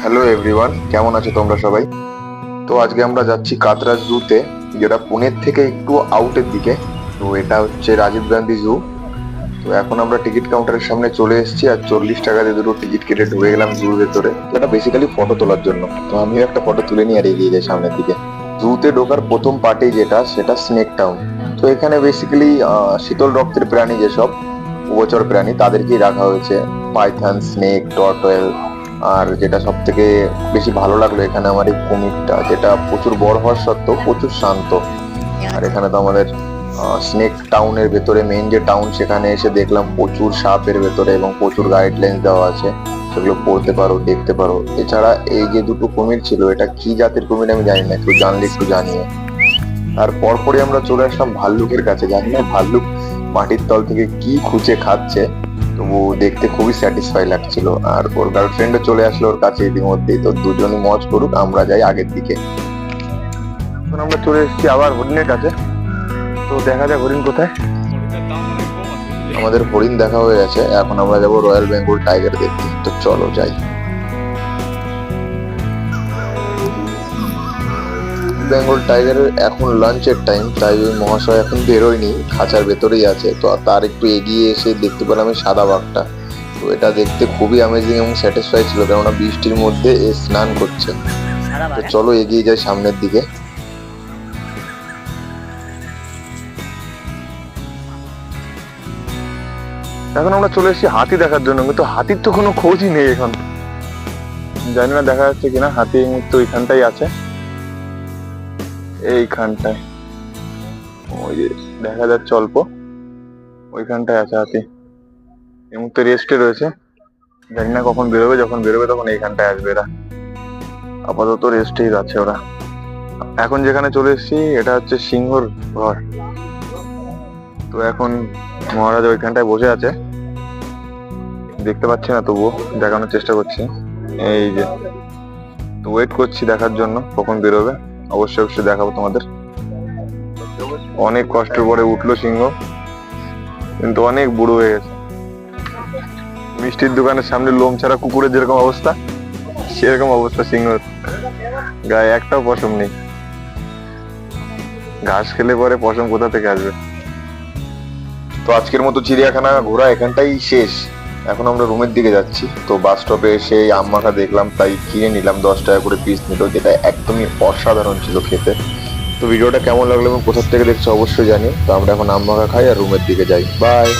Hello everyone, কেমন আছো তোমরা সবাই? তো আজকে আমরা যাচ্ছি কাতরাজ জুতে, যেটা পুনের থেকে একটু আউটের দিকে। তো এটা হচ্ছে রাজীব গান্ধী জু। তো এখন আমরা টিকিট কাউন্টারের সামনে চলে এসেছি, আর 40 টাকা দিয়ে দুটো টিকিট কেটে ঢুকে গেলাম জুর ভেতরে। এটা বেসিক্যালি ফটো তোলার জন্য। তো আমিও একটা ফটো তুলে নিয়ে আর এগিয়ে যাই সামনের দিকে। জুতে ঢোকার প্রথম পার্টে যেটা, সেটা স্নেক টাউন। তো এখানে বেসিক্যালি শীতল রক্তের প্রাণী, যেসব উভচর প্রাণী, তাদেরকেই রাখা হয়েছে। Python, snake, টর্টয়েল। আর যেটা সব থেকে বেশি ভালো লাগলো এখানে আমার, এই কুমিরটা, যেটা প্রচুর বড় হওয়ার সত্ত্বেও প্রচুর শান্ত। আর এখানে তো আমাদের স্নেক টাউনের ভেতরে, মেইন যে টাউন, সেখানে এসে দেখলাম প্রচুর সাপের ভেতরে এবং প্রচুর গাইডলাইন দেওয়া আছে, সেগুলো পড়তে পারো, দেখতে পারো। এছাড়া এই যে দুটো কুমির ছিল, এটা কি জাতের কুমির আমি জানি না, একটু জানলে একটু জানিয়ে। আর পরপরই আমরা চলে আসলাম ভাল্লুকের কাছে। জানি না ভাল্লুক মাটির তল থেকে কি খুঁজে খাচ্ছে, তবু দেখতে খুবই স্যাটিসফাই লাগছিল। আর ওর গার্লফ্রেন্ডও চলে আসলো ওর কাছে ইতিমধ্যেই। তো দুজনই মজ করুক, আমরা যাই আগের দিকে। এখন আমরা চলে এসেছি আবার হরিণের কাছে। তো দেখা যাক হরিণ কোথায়। আমাদের হরিণ দেখা হয়ে গেছে, এখন আমরা যাবো রয়্যাল বেঙ্গল টাইগার দেখতে। তো চলো যাই। বেঙ্গল টাইগারের এখন লাঞ্চের টাইম, তাই ওই মহাশয় এখন বেরোয়নি, খাঁচার ভেতরেই আছে। তো তার একটু এগিয়ে এসে দেখতে পেলাম এই সাদা বাঘটা। তো এটা দেখতে খুবই অ্যামেজিং এবং স্যাটিসফাই ছিল, কেননা বৃষ্টির মধ্যে এ স্নান করছে। তো চলো এগিয়ে যাই সামনের দিকে। এখন আমরা চলে এসেছি হাতি দেখার জন্য, কিন্তু হাতির তো কোনো খোঁজই নেই এখন। জানি না দেখা যাচ্ছে কিনা, হাতি এই মুহূর্তে ওইখানটাই আছে, এইখানটায়। ওই যে দেখা যাচ্ছে অল্প, ওইখানটায় আছে হাতি। এই মুহূর্তে রেস্টে রয়েছে, জানি না কখন বেরোবে। যখন বেরোবে তখন এইখানটায় আসবে এরা। আপাতত রেস্টেই আছে ওরা। এখন যেখানে চলে এসেছি, এটা হচ্ছে সিংহর ঘর। তো এখন মহারাজ ওইখানটায় বসে আছে, দেখতে পাচ্ছি না, তবুও দেখানোর চেষ্টা করছি। এই যে, তো ওয়েট করছি দেখার জন্য কখন বেরোবে। অবশ্যই অবশ্যই দেখাবো তোমাদের। অনেক কষ্টের পরে উঠলো সিংহ, কিন্তু অনেক বুড়ো হয়ে গেছে। মিষ্টির দোকানের সামনে লোম ছাড়া কুকুরের যেরকম অবস্থা, সেরকম অবস্থা সিংহর। গায়ে একটাও পশম নেই। ঘাস খেলে পরে পশম কোথা থেকে আসবে। তো আজকের মতো চিড়িয়াখানা ঘোরা এখানটাই শেষ। এখন আমরা রুমের দিকে যাচ্ছি। তো বাস স্টপে এসে আম মাখা দেখলাম, তাই কিনে নিলাম। 10 টাকা করে পিস নিল, যেটা একদমই অসাধারণ ছিল খেতে। তো ভিডিওটা কেমন লাগলো এবং কোথা থেকে দেখছো অবশ্যই জানি। তো আমরা এখন আম মাখা খাই আর রুমের দিকে যাই। বাই।